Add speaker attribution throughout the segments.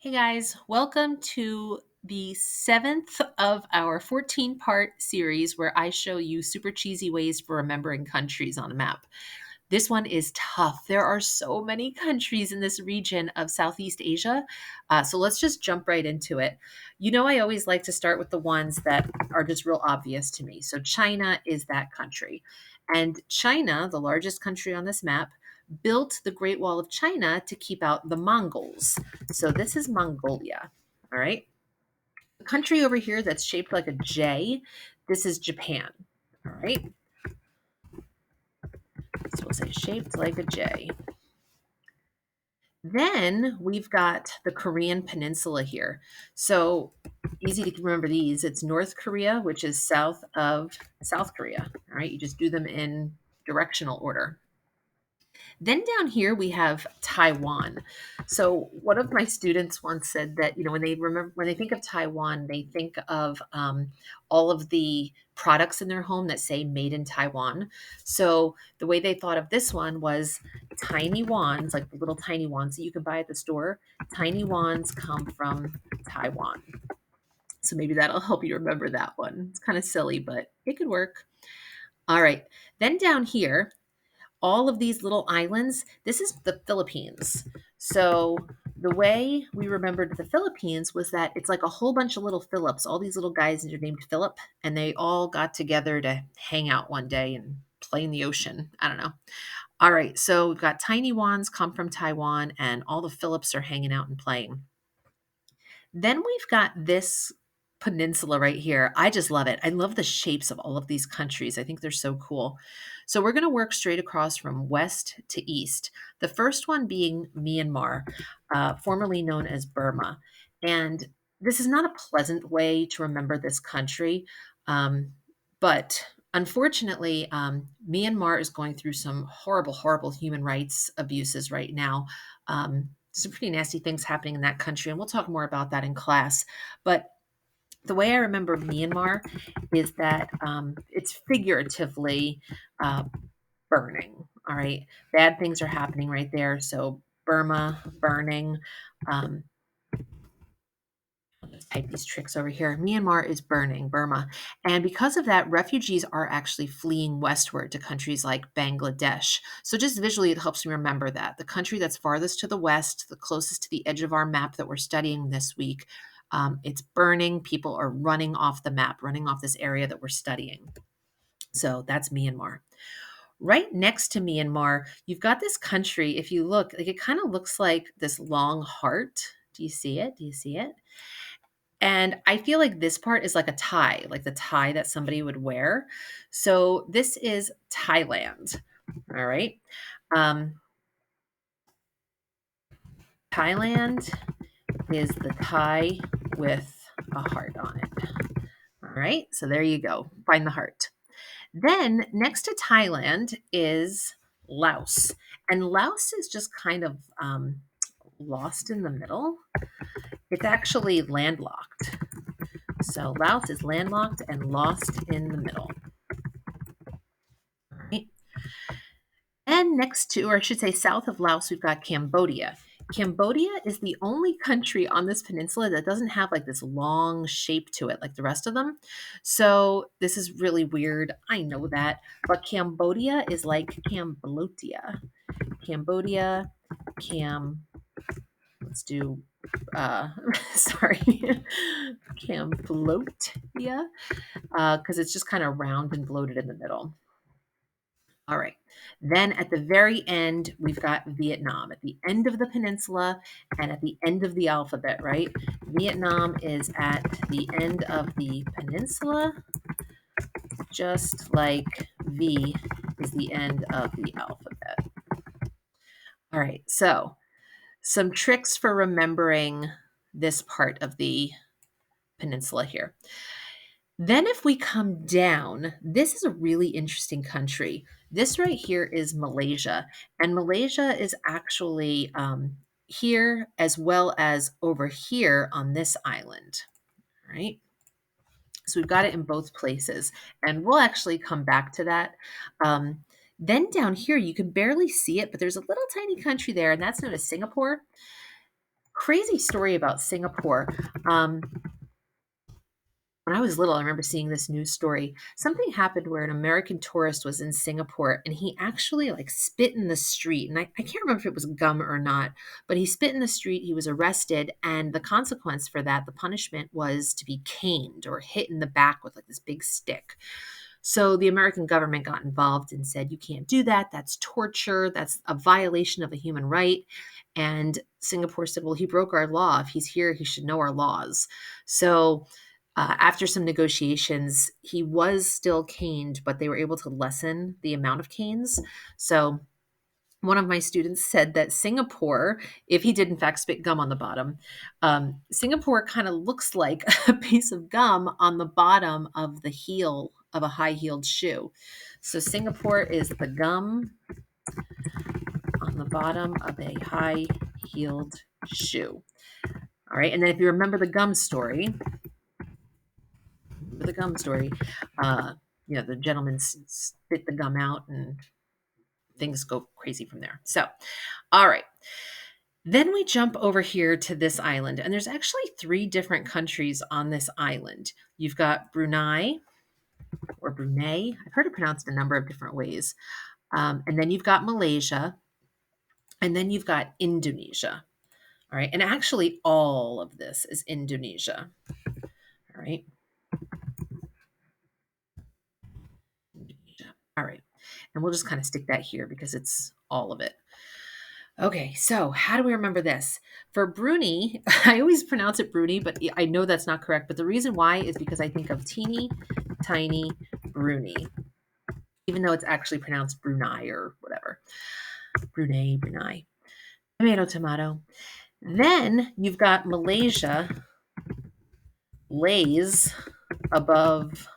Speaker 1: Hey guys, welcome to the seventh of our 14-part series where I show you super cheesy ways for remembering countries on a map. This one is tough. There are so many countries in this region of Southeast Asia. So let's just jump right into it. You know, I always like to start with the ones that are just real obvious to me. So China is that country. And China, the largest country on this map, built the Great Wall of China to keep out the Mongols. So this is Mongolia. All right. The country over here that's shaped like a J, this is Japan. All right. So we'll say shaped like a J. Then we've got the Korean Peninsula here. So easy to remember these. It's North Korea, which is south of South Korea. All right. You just do them in directional order. Then down here we have Taiwan. So one of my students once said that when they think of Taiwan, they think of all of the products in their home that say "Made in Taiwan." So the way they thought of this one was tiny wands, like the little tiny wands that you can buy at the store. Tiny wands come from Taiwan. So maybe that'll help you remember that one. It's kind of silly, but it could work. All right. Then down here all of these little islands, this is the Philippines. So the way we remembered the Philippines was that it's like a whole bunch of little Philips. All these little guys are named Philip, and they all got together to hang out one day and play in the ocean. I don't know. All right, so we've got tiny wands come from Taiwan, and all the Philips are hanging out and playing. Then we've got this peninsula right here. I just love it. I love the shapes of all of these countries. I think they're so cool. So we're going to work straight across from west to east. The first one being Myanmar, formerly known as Burma. And this is not a pleasant way to remember this country, but unfortunately, Myanmar is going through some horrible, horrible human rights abuses right now. Some pretty nasty things happening in that country, and we'll talk more about that in class. But the way I remember Myanmar is that it's figuratively uh, burning. All right, bad things are happening right there. So Burma burning. Um, Let's type these tricks over here. Myanmar is burning Burma. And because of that, refugees are actually fleeing westward to countries like Bangladesh. So just visually, it helps me remember that. The country that's farthest to the west, the closest to the edge of our map that we're studying this week, it's burning. People are running off the map, running off this area that we're studying. So that's Myanmar. Right next to Myanmar, you've got this country. If you look, like it kind of looks like this long heart. Do you see it? Do you see it? And I feel like this part is like a tie, like the tie that somebody would wear. So this is Thailand. All right. Um, Thailand is the tie with a heart on it. All right. So there you go. Find the heart. Then next to Thailand is Laos. And Laos is just kind of lost in the middle. It's actually landlocked. So Laos is landlocked and lost in the middle. All right. And next to, or I should say south of Laos, we've got Cambodia. Cambodia is the only country on this peninsula that doesn't have like this long shape to it like the rest of them. So this is really weird. I know that. But Cambodia is like Cambodia. Cambodia, let's do, sorry, Cambodia, because it's just kind of round and bloated in the middle. All right. Then at the very end, we've got Vietnam at the end of the peninsula and at the end of the alphabet, right? Vietnam is at the end of the peninsula, just like V is the end of the alphabet. All right. So, some tricks for remembering this part of the peninsula here. Then, if we come down, this is a really interesting country. This right here is Malaysia, and Malaysia is actually here as well as over here on this island. All right. So we've got it in both places, and we'll actually come back to that. Then down here, you can barely see it, but there's a little tiny country there, and that's known as Singapore. crazy story about Singapore. Um, when I was little, I remember seeing this news story. Something happened where an American tourist was in Singapore and he actually like spit in the street. And I can't remember if it was gum or not, but he spit in the street. He was arrested. And the consequence for that, the punishment was to be caned or hit in the back with like this big stick. So the American government got involved and said, you can't do that. That's torture. That's a violation of a human right. And Singapore said, well, he broke our law. If he's here, he should know our laws. So after some negotiations, he was still caned, but they were able to lessen the amount of canes. So one of my students said that Singapore, if he did in fact spit gum on the bottom, Singapore kind of looks like a piece of gum on the bottom of the heel of a high heeled shoe. So Singapore is the gum on the bottom of a high heeled shoe. All right. And then if you remember the gum story, uh, the gentleman spit the gum out and things go crazy from there. So, all right. Then we jump over here to this island, and there's actually 3 different countries on this island. You've got Brunei or Brunei. I've heard it pronounced a number of different ways. And then you've got Malaysia, and then you've got Indonesia. All right. And actually, all of this is Indonesia. All right. Indonesia. All right. And we'll just kind of stick that here because it's all of it. Okay, so how do we remember this? For Bruni, I always pronounce it Bruni, but I know that's not correct. But the reason why is because I think of teeny tiny Bruni, even though it's actually pronounced Brunei or whatever. Brunei. Tomato. Then you've got Malaysia lays above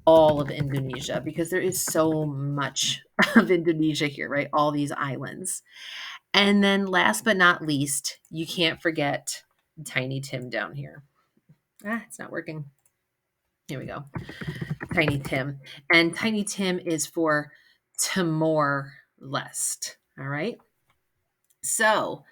Speaker 1: all of Indonesia because there is so much of Indonesia here, right? All these islands. And then last but not least, you can't forget Tiny Tim down here. It's not working. Here we go. Tiny Tim. And Tiny Tim is for Timor-Leste. All right. So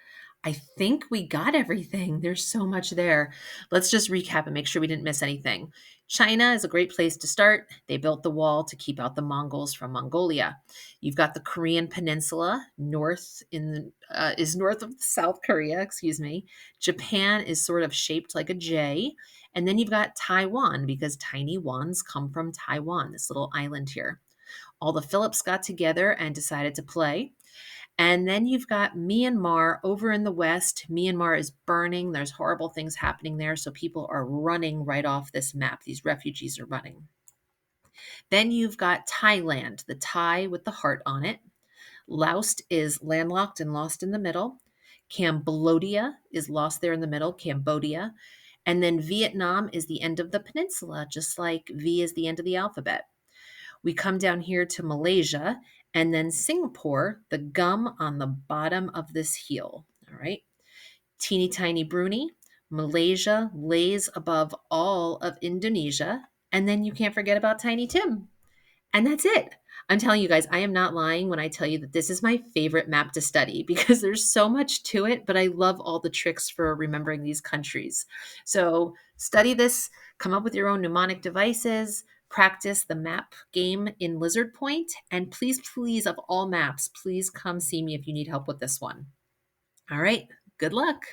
Speaker 1: I think we got everything. There's so much there. Let's just recap and make sure we didn't miss anything. China is a great place to start. They built the wall to keep out the Mongols from Mongolia. You've got the Korean Peninsula, is north of South Korea, excuse me. Japan is sort of shaped like a J. And then you've got Taiwan because tiny wands come from Taiwan, this little island here. All the Phillips got together and decided to play. And then you've got Myanmar over in the west. Myanmar is burning. There's horrible things happening there. So people are running right off this map. These refugees are running. Then you've got Thailand, the Thai with the heart on it. Laos is landlocked and lost in the middle. Cambodia is lost there in the middle, Cambodia. And then Vietnam is the end of the peninsula, just like V is the end of the alphabet. We come down here to Malaysia and then Singapore, the gum on the bottom of this heel. All right. Teeny tiny Brunei. Malaysia lays above all of Indonesia. And then you can't forget about Tiny Tim. And that's it. I'm telling you guys, I am not lying when I tell you that this is my favorite map to study because there's so much to it, but I love all the tricks for remembering these countries. So study this, come up with your own mnemonic devices, practice the map game in Lizard Point, and please, of all maps, please come see me if you need help with this one. All right, good luck.